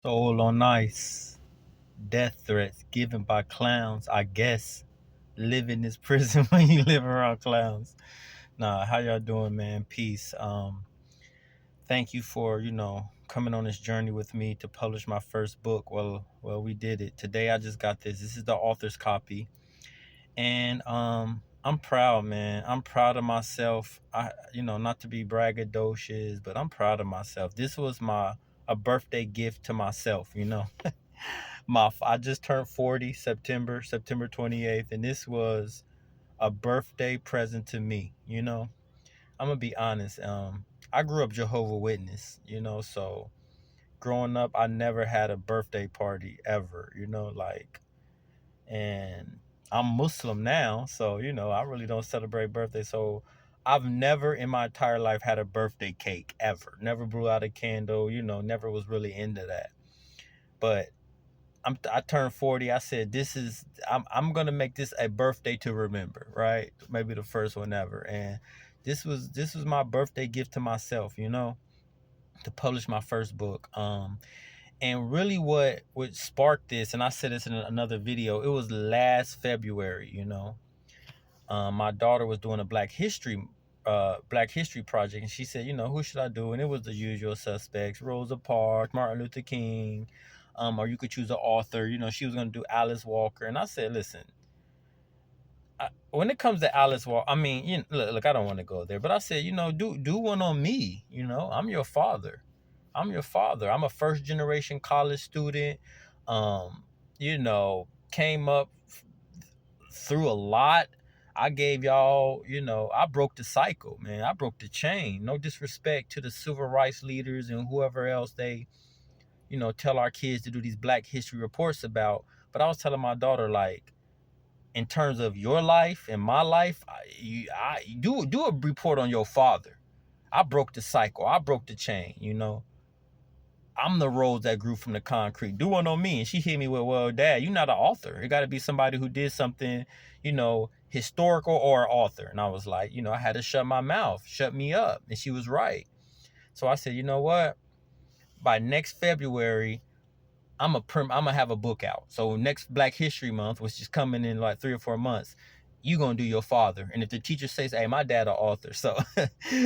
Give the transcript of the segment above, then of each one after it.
Solo nice. Death threats given by clowns. I guess live in this prison when you live around clowns. Nah, how y'all doing, man? Peace. Thank you for coming on this journey with me to publish my first book. Well, we did it today. I just got this. This is the author's copy, and I'm proud, man. I'm proud of myself. Not to be braggadocious, but I'm proud of myself. This was my a birthday gift to myself. I just turned 40 September 28th, and this was a birthday present to me. I'm gonna be honest. I grew up Jehovah Witness. So growing up I never had a birthday party ever. And I'm Muslim now, so I really don't celebrate birthdays. So I've never in my entire life had a birthday cake ever. Never blew out a candle, never was really into that. But I turned 40. I said I'm gonna make this a birthday to remember, right? Maybe the first one ever. And this was my birthday gift to myself, to publish my first book. And really what sparked this, and I said this in another video, it was last February. My daughter was doing a Black History project, and she said, who should I do? And it was the usual suspects: Rosa Parks, Martin Luther King, or you could choose an author. She was going to do Alice Walker, and I said, listen, when it comes to Alice Walker, I mean, look, I don't want to go there, but I said, do one on me. I'm your father. I'm a first generation college student. Came up through a lot. I gave y'all, I broke the cycle, man. I broke the chain. No disrespect to the civil rights leaders and whoever else they tell our kids to do these Black History reports about. But I was telling my daughter, like, in terms of your life and my life, I do a report on your father. I broke the cycle. I broke the chain. I'm the rose that grew from the concrete. Do one on me. And she hit me with, well, Dad, you're not an author. It got to be somebody who did something, historical or an author. And I was like, I had to shut my mouth, shut me up. And she was right. So I said, you know what? By next February, I'm gonna have a book out. So next Black History Month, which is coming in like 3 or 4 months, you gonna do your father. And if the teacher says, hey, my dad an author. So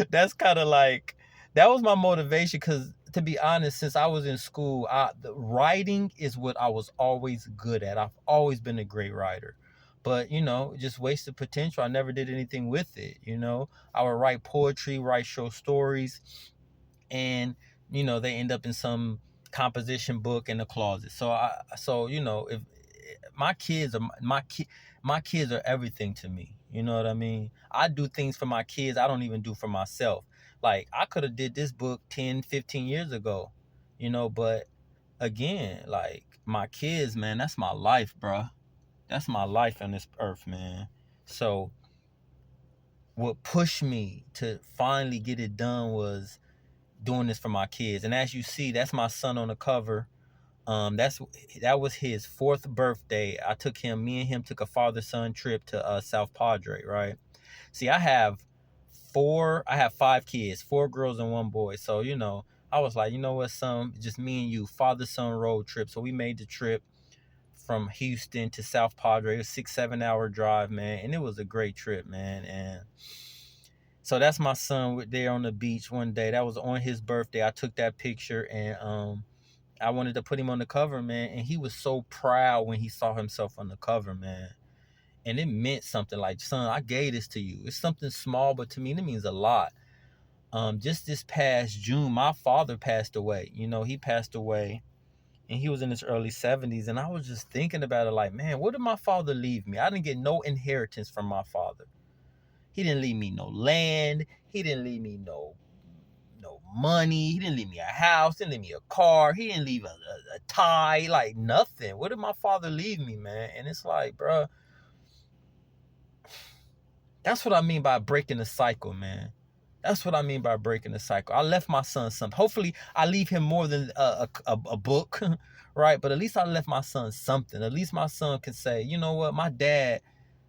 that's kind of like, that was my motivation. Because to be honest, since I was in school, the writing is what I was always good at. I've always been a great writer. But, just wasted potential. I never did anything with it. I would write poetry, write short stories, and they end up in some composition book in the closet. So if my kids are everything to me. You know what I mean? I do things for my kids I don't even do for myself. Like, I could have did this book 10, 15 years ago, but again, like, my kids, man, that's my life, bruh. That's my life on this earth, man. So what pushed me to finally get it done was doing this for my kids. And as you see, that's my son on the cover. That was his 4th birthday. Me and him took a father-son trip to South Padre, right? See, I have 5 kids, 4 girls and 1 boy. So, I was like, you know what, son, just me and you, father-son road trip. So we made the trip from Houston to South Padre. It was 6-7 hour drive, man. And it was a great trip, man. And so that's my son there on the beach one day. That was on his birthday. I took that picture, and I wanted to put him on the cover, man. And he was so proud when he saw himself on the cover, man. And it meant something. Like, son, I gave this to you. It's something small, but to me, it means a lot. Just this past June, my father passed away. He passed away, and he was in his early 70s. And I was just thinking about it, like, man, what did my father leave me? I didn't get no inheritance from my father. He didn't leave me no land. He didn't leave me no money. He didn't leave me a house. Didn't leave me a car. He didn't leave a tie. Like, nothing. What did my father leave me, man? And it's like, bro, that's what I mean by breaking the cycle, man. That's what I mean by breaking the cycle. I left my son something. Hopefully, I leave him more than a book, right? But at least I left my son something. At least my son can say, you know what, my dad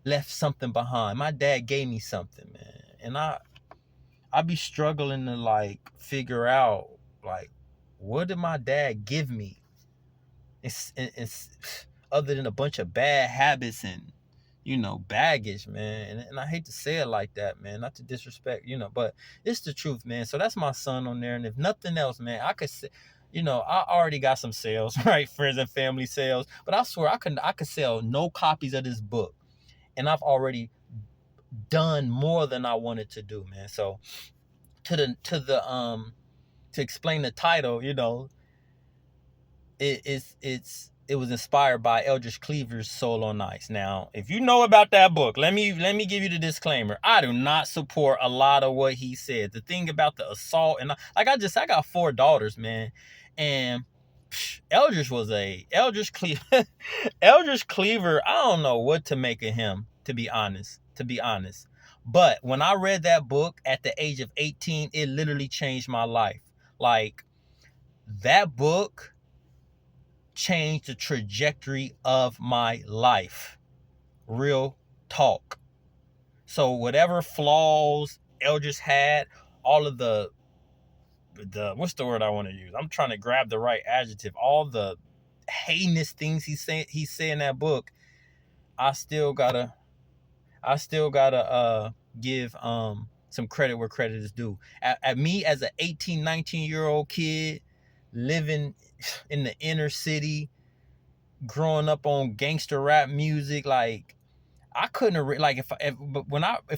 left something behind. My dad gave me something, man. And I be struggling to, like, figure out, like, what did my dad give me? It's other than a bunch of bad habits and baggage, man. And I hate to say it like that, man, not to disrespect, but it's the truth, man. So that's my son on there. And if nothing else, man, I could say, I already got some sales, right? Friends and family sales. But I swear I could sell no copies of this book. And I've already done more than I wanted to do, man. So to explain the title, it was inspired by Eldridge Cleaver's Soul on Ice. Now, if you know about that book, let me give you the disclaimer. I do not support a lot of what he said. The thing about the assault and I got 4 daughters, man, and Eldridge Cleaver. Eldridge Cleaver. I don't know what to make of him, to be honest. But when I read that book at the age of 18, it literally changed my life. Like, that book changed the trajectory of my life. Real talk. So whatever flaws Eldridge had, all of the what's the word I want to use? I'm trying to grab the right adjective. All the heinous things he said in that book, I still gotta give some credit where credit is due. At me as an 18, 19-year-old kid living in the inner city, growing up on gangster rap music, like, I couldn't have read, like, if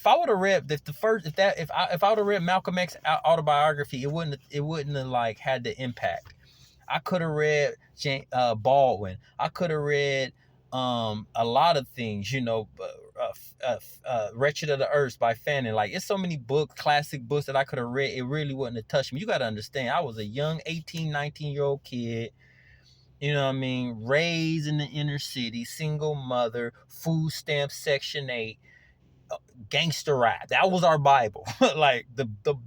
I would have read if I would have read Malcolm X autobiography, it wouldn't have like had the impact. I could have read Baldwin. I could have read a lot of things, Wretched of the Earth by Fanon. Like, it's so many classic books that I could have read. It really wouldn't have touched me. You got to understand, I was a young 18, 19-year-old kid. You know what I mean? Raised in the inner city, single mother, food stamp Section 8, gangster rap. That was our Bible. Like,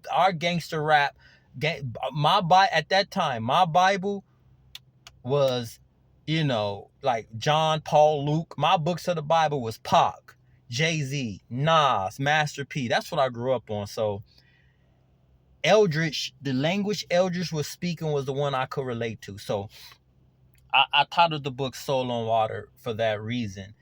our gangster rap. At that time, my Bible was, like John, Paul, Luke. My books of the Bible was Pac, Jay-Z, Nas, Master P. That's what I grew up on. So Eldridge, the language Eldridge was speaking was the one I could relate to. So I titled the book Soul on Water for that reason.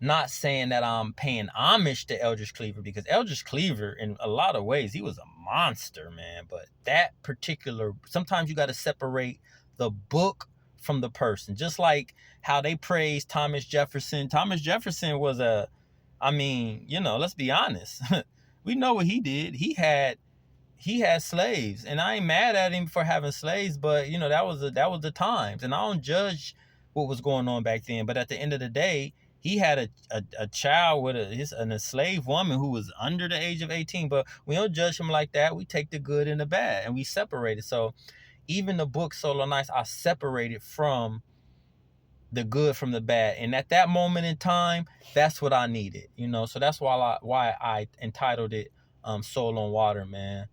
Not saying that I'm paying homage to Eldridge Cleaver, because Eldridge Cleaver, in a lot of ways, he was a monster, man. But that particular, sometimes you got to separate the book from the person. Just like how they praise Thomas Jefferson. Thomas Jefferson was let's be honest. We know what he did. He had slaves, and I ain't mad at him for having slaves, but that was the times, and I don't judge what was going on back then. But at the end of the day, he had a child with an enslaved woman who was under the age of 18. But we don't judge him like that. We take the good and the bad, and we separate it. So even the book Soul on Ice, I separated from the good from the bad, and at that moment in time, that's what I needed. So that's why I entitled it Soul on Water, man.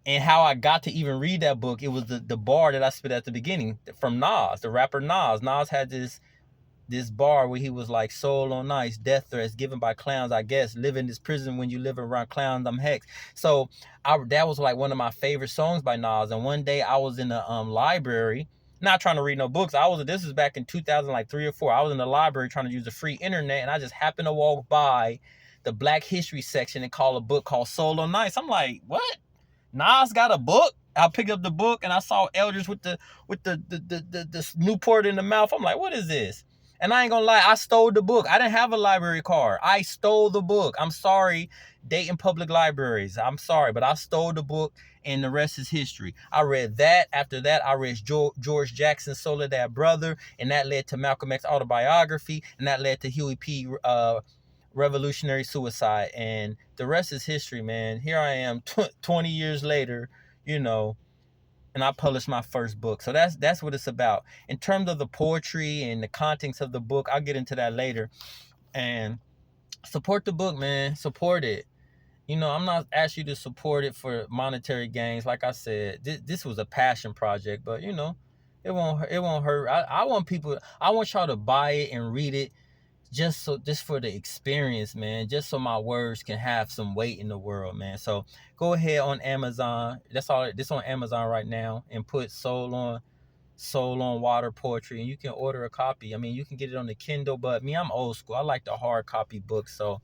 And how I got to even read that book, it was the bar that I spit at the beginning from Nas, the rapper Nas. Nas had this bar where he was like, soul on ice, death threats given by clowns, I guess. Live in this prison when you live around clowns, I'm hex. So that was like one of my favorite songs by Nas. And one day I was in the library, not trying to read no books. This was back in 2003 or 4. I was in the library trying to use the free internet, and I just happened to walk by the Black History section and call a book called Soul on Ice. I'm like, what? Nas got a book? I picked up the book and I saw Eldridge with the Newport in the mouth. I'm like, what is this? And I ain't gonna lie, I stole the book. I didn't have a library card. I stole the book. I'm sorry, Dayton Public Libraries. I'm sorry, but I stole the book, and the rest is history. I read that. After that, I read George Jackson's Soledad Brother, and that led to Malcolm X autobiography, and that led to Huey P. Revolutionary Suicide, and the rest is history, man. Here I am 20 years later, and I published my first book. So that's what it's about. In terms of the poetry and the contents of the book, I'll get into that later. And support the book, man. Support it. I'm not asking you to support it for monetary gains. Like I said, this was a passion project, but it won't hurt. I want y'all to buy it and read it, just for the experience, man, just so my words can have some weight in the world, man. So go ahead on Amazon. That's all. This on Amazon right now, and put Soul Soul on Water poetry, and you can order a copy. I mean, you can get it on the Kindle, but me, I'm old school. I like the hard copy book. So,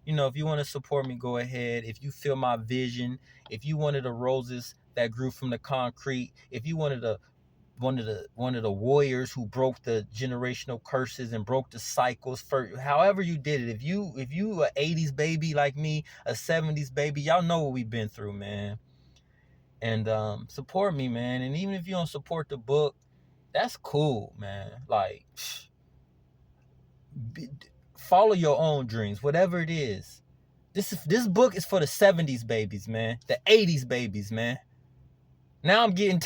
if you want to support me, go ahead. If you feel my vision, if you wanted the roses that grew from the concrete, if you wanted one of the warriors who broke the generational curses and broke the cycles, for however you did it, if you a 80s baby like me, a 70s baby, y'all know what we've been through, man. And support me, man. And even if you don't support the book, that's cool, man. Like, follow your own dreams, whatever it is. This book is for the 70s babies, man. The 80s babies, man. Now I'm getting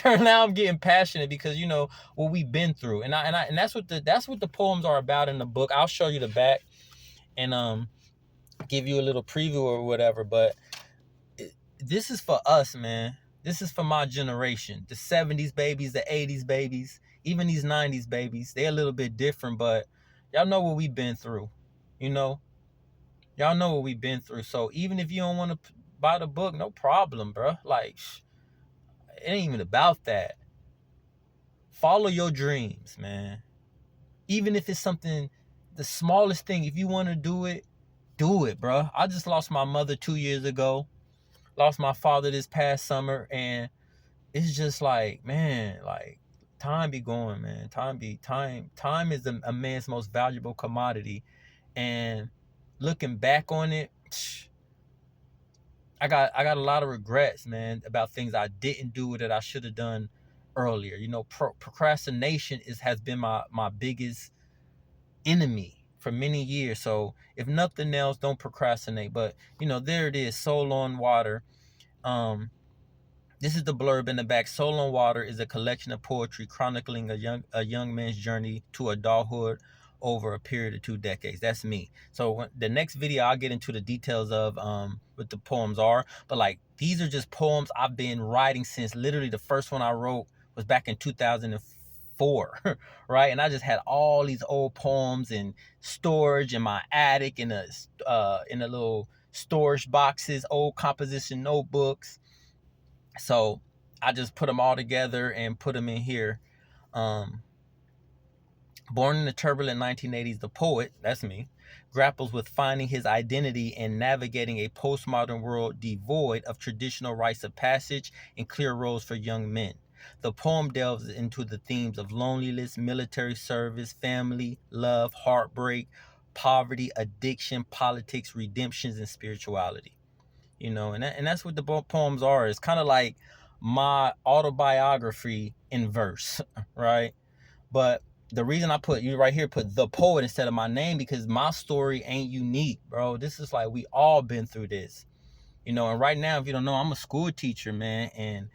passionate because what we've been through. And that's what the poems are about in the book. I'll show you the back and give you a little preview or whatever, but this is for us, man. This is for my generation. The 70s babies, the 80s babies, even these 90s babies. They're a little bit different, but y'all know what we've been through. Y'all know what we've been through. So even if you don't want to buy the book, no problem, bro. Like, it ain't even about that. Follow your dreams, man. Even if it's something, the smallest thing, if you want to do it, bro. I just lost my mother 2 years ago. Lost my father this past summer, and it's just like, man, like, time be going, man. Time is a man's most valuable commodity. And looking back on it, I got a lot of regrets, man, about things I didn't do that I should have done earlier. Procrastination has been my biggest enemy for many years. So if nothing else, don't procrastinate. But there it is, Soul on Water. This is the blurb in the back. Soul on Water is a collection of poetry chronicling a young man's journey to adulthood over a period of 2 decades. That's me. So the next video, I'll get into the details of what the poems are. But like, these are just poems I've been writing since literally the first one I wrote was back in 2004, right? And I just had all these old poems in storage in my attic, in a little storage boxes, old composition notebooks. So I just put them all together and put them in here. Born in the turbulent 1980s, the poet, that's me, grapples with finding his identity and navigating a postmodern world devoid of traditional rites of passage and clear roads for young men. The poem delves into the themes of loneliness, military service, family, love, heartbreak, poverty, addiction, politics, redemptions, and spirituality. And that's what the poems are. It's kind of like my autobiography in verse, right? But the reason I put the poet instead of my name, because my story ain't unique, bro. This is like, we all been through this, and right now, if you don't know, I'm a school teacher, man, and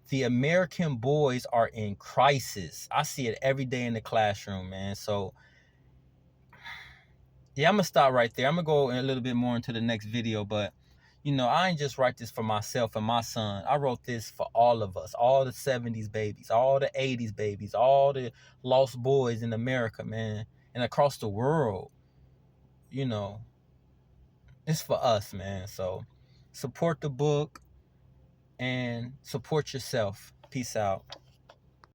the American boys are in crisis. I see it every day in the classroom, man. So yeah, I'm gonna stop right there. I'm gonna go a little bit more into the next video, but I ain't just write this for myself and my son. I wrote this for all of us, all the 70s babies, all the 80s babies, all the lost boys in America, man, and across the world. It's for us, man. So support the book and support yourself. Peace out.